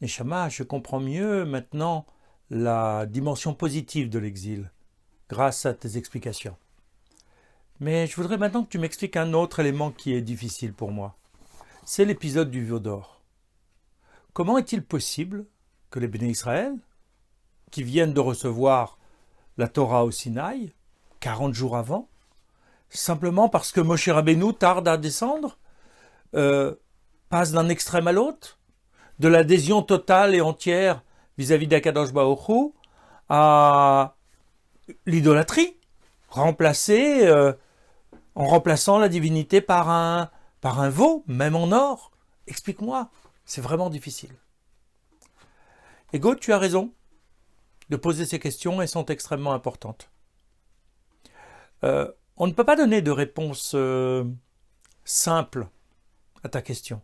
Neshama, je comprends mieux maintenant la dimension positive de l'exil, grâce à tes explications. Mais je voudrais maintenant que tu m'expliques un autre élément qui est difficile pour moi. C'est l'épisode du veau d'or. Comment est-il possible que les Béné Israël, qui viennent de recevoir la Torah au Sinaï, 40 jours avant, simplement parce que Moshe Rabbeinu tarde à descendre, passe d'un extrême à l'autre, de l'adhésion totale et entière vis-à-vis d'Akadosh Baruch Hu à l'idolâtrie, en remplaçant la divinité par un veau, même en or. Explique-moi, c'est vraiment difficile. Ego, tu as raison de poser ces questions, elles sont extrêmement importantes. On ne peut pas donner de réponse simple à ta question,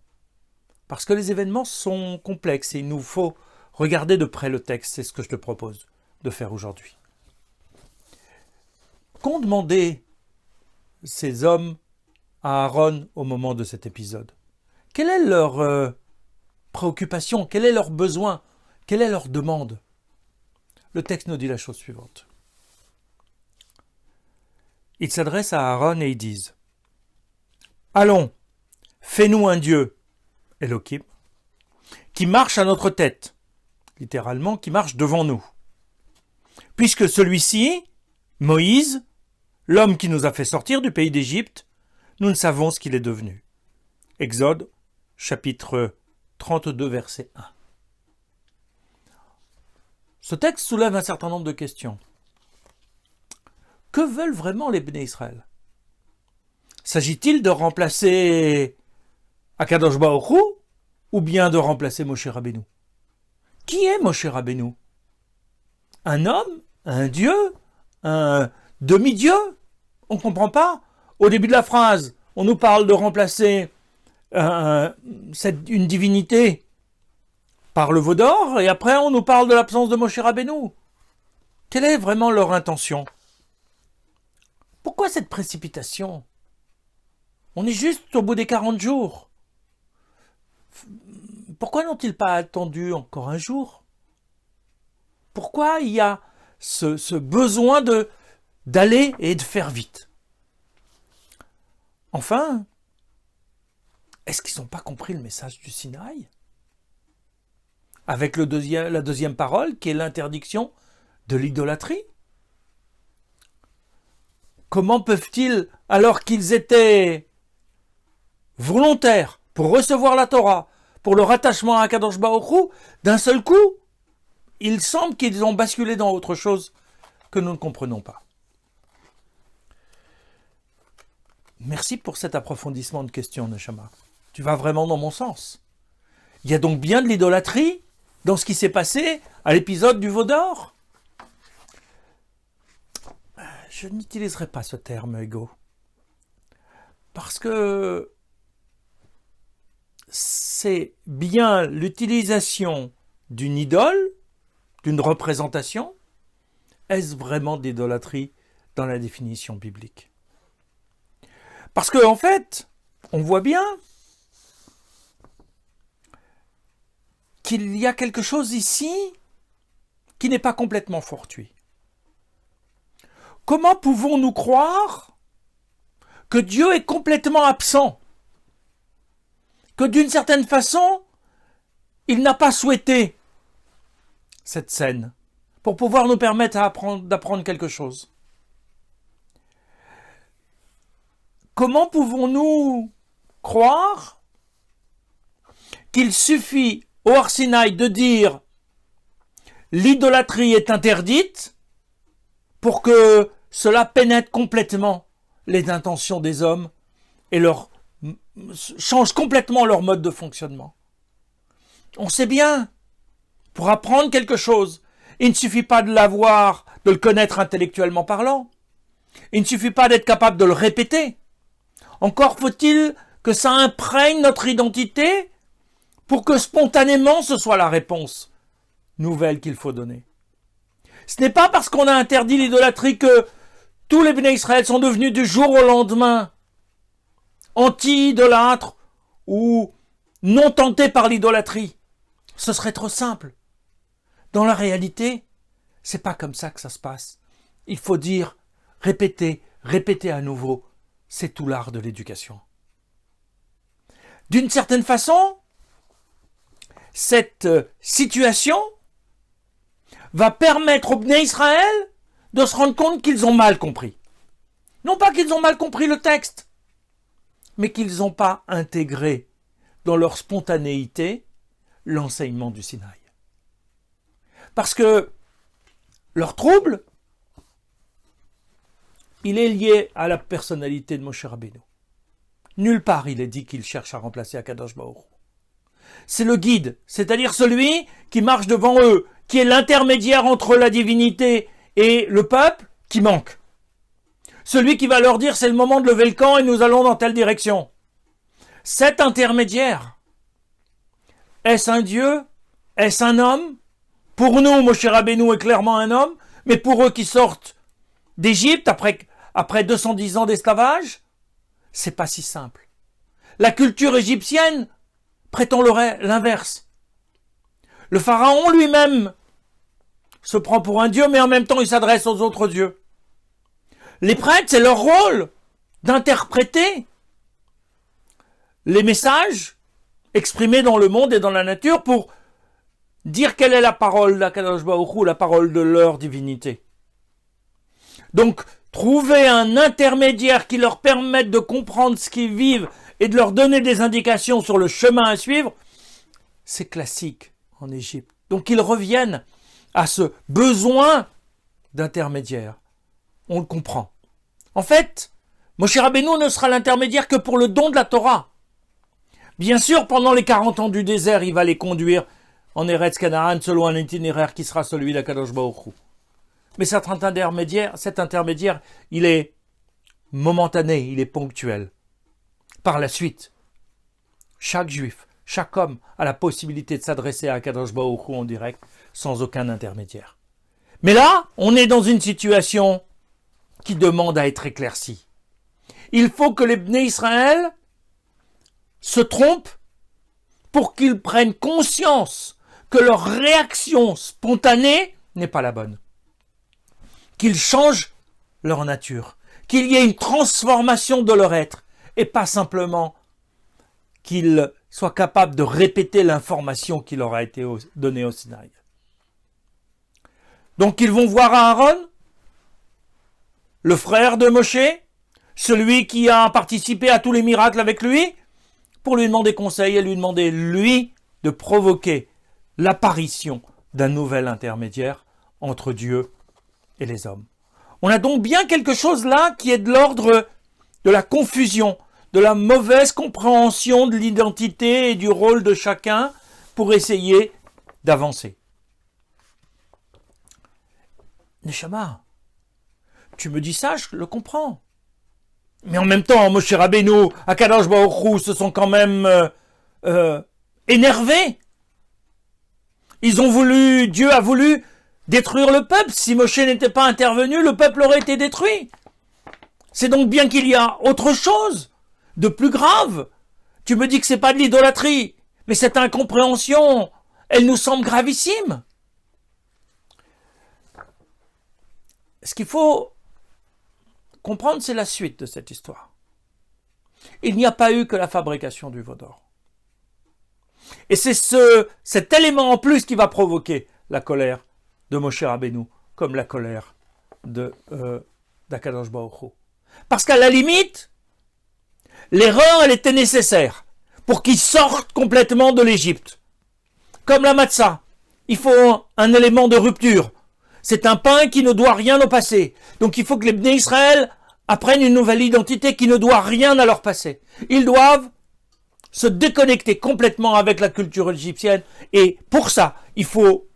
parce que les événements sont complexes et il nous faut regarder de près le texte, c'est ce que je te propose de faire aujourd'hui. Qu'ont demandé ces hommes à Aaron au moment de cet épisode? Quelle est leur préoccupation? Quel est leur besoin? Quelle est leur demande? Le texte nous dit la chose suivante. Ils s'adressent à Aaron et ils disent « Allons, fais-nous un Dieu, Elohim, qui marche à notre tête, littéralement, qui marche devant nous. Puisque celui-ci, Moïse, l'homme qui nous a fait sortir du pays d'Égypte, nous ne savons ce qu'il est devenu. » Exode, chapitre 32, verset 1. Ce texte soulève un certain nombre de questions. Que veulent vraiment les Béné Israël? S'agit-il de remplacer Akadosh Baruch Hu ou bien de remplacer Moshe Rabbeinu? Qui est Moshe Rabbeinu? Un homme? Un dieu? Un demi-dieu? On ne comprend pas. Au début de la phrase, on nous parle de remplacer une divinité par le veau d'or, et après on nous parle de l'absence de Moshe Rabbeinu. Quelle est vraiment leur intention? Pourquoi cette précipitation? On est juste au bout des 40 jours. Pourquoi n'ont-ils pas attendu encore un jour? Pourquoi il y a ce besoin d'aller et de faire vite? Enfin, est-ce qu'ils n'ont pas compris le message du Sinaï? Avec la deuxième parole, qui est l'interdiction de l'idolâtrie. Comment peuvent-ils, alors qu'ils étaient volontaires pour recevoir la Torah, pour le rattachement à Kadosh Baruch Hu, d'un seul coup, il semble qu'ils ont basculé dans autre chose que nous ne comprenons pas. Merci pour cet approfondissement de questions, Neshama. Tu vas vraiment dans mon sens. Il y a donc bien de l'idolâtrie dans ce qui s'est passé à l'épisode du veau d'or? Je n'utiliserai pas ce terme, Ego, parce que c'est bien l'utilisation d'une idole, d'une représentation. Est-ce vraiment d'idolâtrie dans la définition biblique? Parce qu'en fait, on voit bien qu'il y a quelque chose ici qui n'est pas complètement fortuit. Comment pouvons-nous croire que Dieu est complètement absent? Que d'une certaine façon, il n'a pas souhaité cette scène pour pouvoir nous permettre d'apprendre quelque chose? Comment pouvons-nous croire qu'il suffit au Har Sinaï de dire l'idolâtrie est interdite pour que cela pénètre complètement les intentions des hommes et change complètement leur mode de fonctionnement? On sait bien, pour apprendre quelque chose, il ne suffit pas de l'avoir, de le connaître intellectuellement parlant. Il ne suffit pas d'être capable de le répéter. Encore faut-il que ça imprègne notre identité pour que spontanément ce soit la réponse nouvelle qu'il faut donner. Ce n'est pas parce qu'on a interdit l'idolâtrie que tous les Béné Israël sont devenus du jour au lendemain anti-idolâtres ou non tentés par l'idolâtrie. Ce serait trop simple. Dans la réalité, c'est pas comme ça que ça se passe. Il faut dire, répéter, répéter à nouveau. C'est tout l'art de l'éducation. D'une certaine façon, cette situation va permettre aux Bnei Israël de se rendre compte qu'ils ont mal compris. Non pas qu'ils ont mal compris le texte, mais qu'ils n'ont pas intégré dans leur spontanéité l'enseignement du Sinaï. Parce que leur trouble, il est lié à la personnalité de Moshe Rabbeinu. Nulle part il est dit qu'il cherche à remplacer Akadosh Baruch Hu. C'est le guide, c'est-à-dire celui qui marche devant eux, qui est l'intermédiaire entre la divinité et le peuple, qui manque. Celui qui va leur dire c'est le moment de lever le camp et nous allons dans telle direction. Cet intermédiaire, est-ce un Dieu? Est-ce un homme? Pour nous, Moshe Rabbeinu est clairement un homme, mais pour eux qui sortent d'Égypte après 210 ans d'esclavage, c'est pas si simple. La culture égyptienne prétend l'inverse. Le pharaon lui-même se prend pour un dieu, mais en même temps il s'adresse aux autres dieux. Les prêtres, c'est leur rôle d'interpréter les messages exprimés dans le monde et dans la nature pour dire quelle est la parole d'Akadosh Baruch Hu, la parole de leur divinité. Donc, trouver un intermédiaire qui leur permette de comprendre ce qu'ils vivent et de leur donner des indications sur le chemin à suivre, c'est classique en Égypte. Donc, ils reviennent à ce besoin d'intermédiaire. On le comprend. En fait, Moshe Rabbeinu ne sera l'intermédiaire que pour le don de la Torah. Bien sûr, pendant les 40 ans du désert, il va les conduire en Eretz Canaan selon un itinéraire qui sera celui d'Akadosh Baruch Hu. Mais cet intermédiaire, il est momentané, il est ponctuel. Par la suite, chaque juif, chaque homme a la possibilité de s'adresser à Akadosh Baruch Hu en direct, sans aucun intermédiaire. Mais là, on est dans une situation qui demande à être éclaircie. Il faut que les Bnei Israël se trompent pour qu'ils prennent conscience que leur réaction spontanée n'est pas la bonne. Qu'ils changent leur nature, qu'il y ait une transformation de leur être, et pas simplement qu'ils soient capables de répéter l'information qui leur a été donnée au Sinaï. Donc ils vont voir Aaron, le frère de Moshe, celui qui a participé à tous les miracles avec lui, pour lui demander conseil et lui demander, lui, de provoquer l'apparition d'un nouvel intermédiaire entre Dieu et les hommes. On a donc bien quelque chose là qui est de l'ordre de la confusion, de la mauvaise compréhension de l'identité et du rôle de chacun pour essayer d'avancer. Neshama, tu me dis ça, je le comprends. Mais en même temps, Moshe Rabbeinu, Akadosh Baruch Hu se sont quand même énervés. Dieu a voulu détruire le peuple. Si Moshe n'était pas intervenu, le peuple aurait été détruit. C'est donc bien qu'il y a autre chose de plus grave. Tu me dis que c'est pas de l'idolâtrie, mais cette incompréhension, elle nous semble gravissime. Ce qu'il faut comprendre, c'est la suite de cette histoire. Il n'y a pas eu que la fabrication du veau d'or. Et c'est cet élément en plus qui va provoquer la colère de Moshe Rabbeinu, comme la colère d'Akadosh Baruch Hu. Parce qu'à la limite, l'erreur, elle était nécessaire pour qu'ils sortent complètement de l'Égypte. Comme la matzah, il faut un élément de rupture. C'est un pain qui ne doit rien au passé. Donc il faut que les Bnei Israël apprennent une nouvelle identité qui ne doit rien à leur passé. Ils doivent se déconnecter complètement avec la culture égyptienne. Et pour ça, il faut,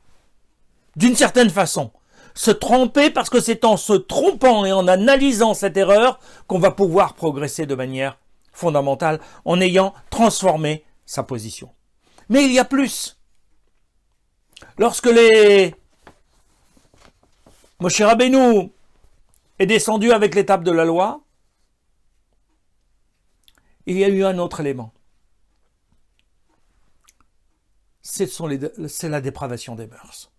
d'une certaine façon, se tromper, parce que c'est en se trompant et en analysant cette erreur qu'on va pouvoir progresser de manière fondamentale, en ayant transformé sa position. Mais il y a plus. Lorsque Moshe Rabbeinu est descendu avec l'étape de la loi, il y a eu un autre élément. c'est la dépravation des mœurs.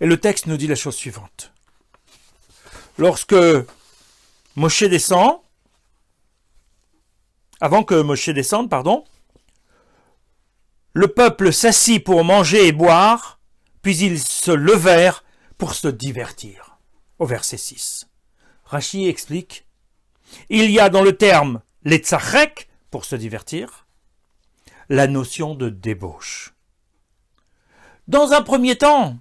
Et le texte nous dit la chose suivante. Lorsque Moshe descend, avant que Moshe descende, le peuple s'assit pour manger et boire, puis ils se levèrent pour se divertir. Au verset 6. Rashi explique, il y a dans le terme les tzachek, pour se divertir, la notion de débauche. Dans un premier temps,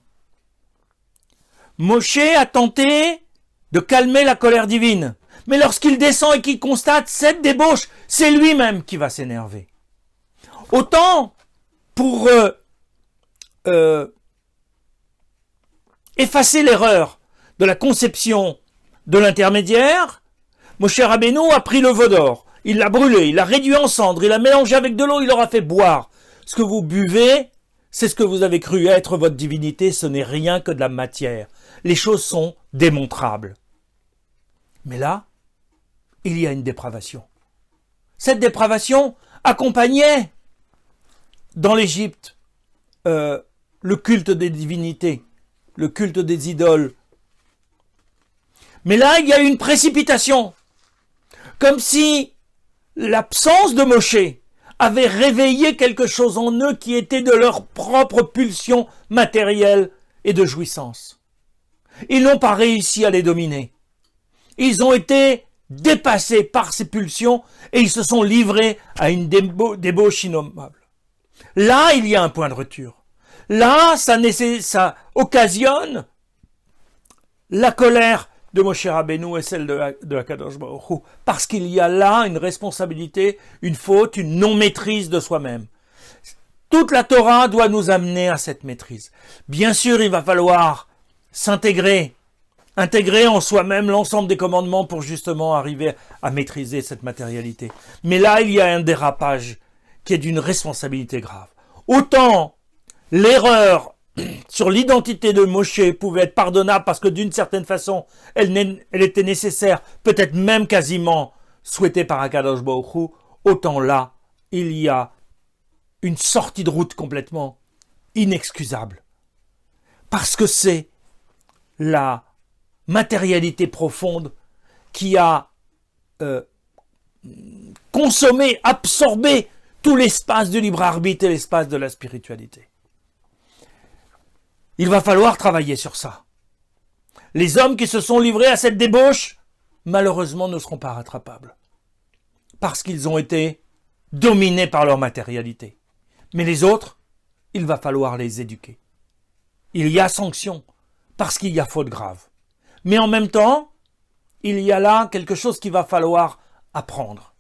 Moshe a tenté de calmer la colère divine. Mais lorsqu'il descend et qu'il constate cette débauche, c'est lui-même qui va s'énerver. Autant pour effacer l'erreur de la conception de l'intermédiaire, Moshe Rabbeinu a pris le veau d'or, il l'a brûlé, il l'a réduit en cendres, il l'a mélangé avec de l'eau, il leur a fait boire. Ce que vous buvez, c'est ce que vous avez cru être votre divinité, ce n'est rien que de la matière. Les choses sont démontrables. Mais là, il y a une dépravation. Cette dépravation accompagnait dans l'Égypte le culte des divinités, le culte des idoles. Mais là, il y a eu une précipitation, comme si l'absence de Moshe avait réveillé quelque chose en eux qui était de leur propre pulsion matérielle et de jouissance. Ils n'ont pas réussi à les dominer. Ils ont été dépassés par ces pulsions et ils se sont livrés à une débauche innommable. Là, il y a un point de rupture. Là, ça occasionne la colère de Moshe Rabbeinu et celle de Akadosh Baruch Hu, parce qu'il y a là une responsabilité, une faute, une non-maîtrise de soi-même. Toute la Torah doit nous amener à cette maîtrise. Bien sûr, il va falloir intégrer en soi-même l'ensemble des commandements pour justement arriver à maîtriser cette matérialité. Mais là, il y a un dérapage qui est d'une responsabilité grave. Autant l'erreur sur l'identité de Moshe pouvait être pardonnable parce que d'une certaine façon, elle était nécessaire, peut-être même quasiment souhaitée par Akadosh Baruch Hu, autant là, il y a une sortie de route complètement inexcusable. Parce que c'est la matérialité profonde qui a consommé, absorbé tout l'espace du libre arbitre et l'espace de la spiritualité. Il va falloir travailler sur ça. Les hommes qui se sont livrés à cette débauche, malheureusement, ne seront pas rattrapables. Parce qu'ils ont été dominés par leur matérialité. Mais les autres, il va falloir les éduquer. Il y a sanction, parce qu'il y a faute grave. Mais en même temps, il y a là quelque chose qu'il va falloir apprendre.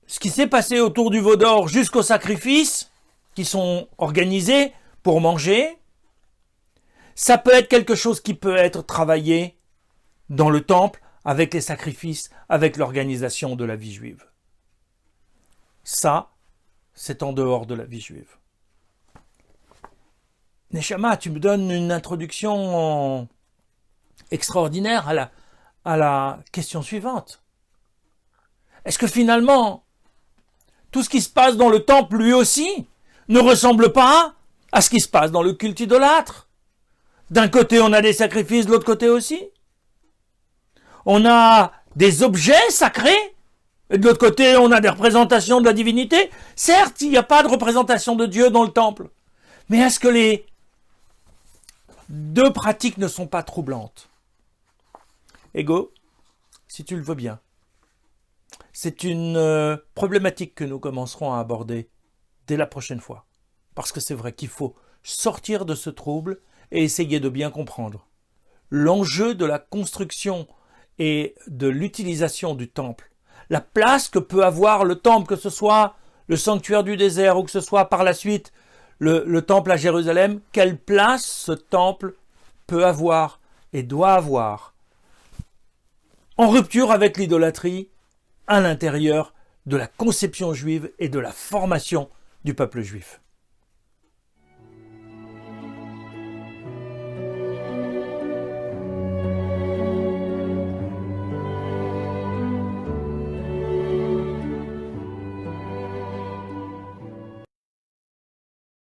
Ce qui s'est passé autour du veau d'or jusqu'aux sacrifices qui sont organisés pour manger, ça peut être quelque chose qui peut être travaillé dans le temple avec les sacrifices, avec l'organisation de la vie juive. Ça, c'est en dehors de la vie juive. Neshama, tu me donnes une introduction extraordinaire à la question suivante. Est-ce que finalement, tout ce qui se passe dans le temple, lui aussi, ne ressemble pas à ce qui se passe dans le culte idolâtre? D'un côté, on a des sacrifices, de l'autre côté aussi. On a des objets sacrés, et de l'autre côté, on a des représentations de la divinité. Certes, il n'y a pas de représentation de Dieu dans le temple. Mais est-ce que les deux pratiques ne sont pas troublantes? Ego, si tu le veux bien. C'est une problématique que nous commencerons à aborder dès la prochaine fois. Parce que c'est vrai qu'il faut sortir de ce trouble et essayer de bien comprendre l'enjeu de la construction et de l'utilisation du temple. La place que peut avoir le temple, que ce soit le sanctuaire du désert ou que ce soit par la suite le temple à Jérusalem, quelle place ce temple peut avoir et doit avoir en rupture avec l'idolâtrie à l'intérieur de la conception juive et de la formation du peuple juif.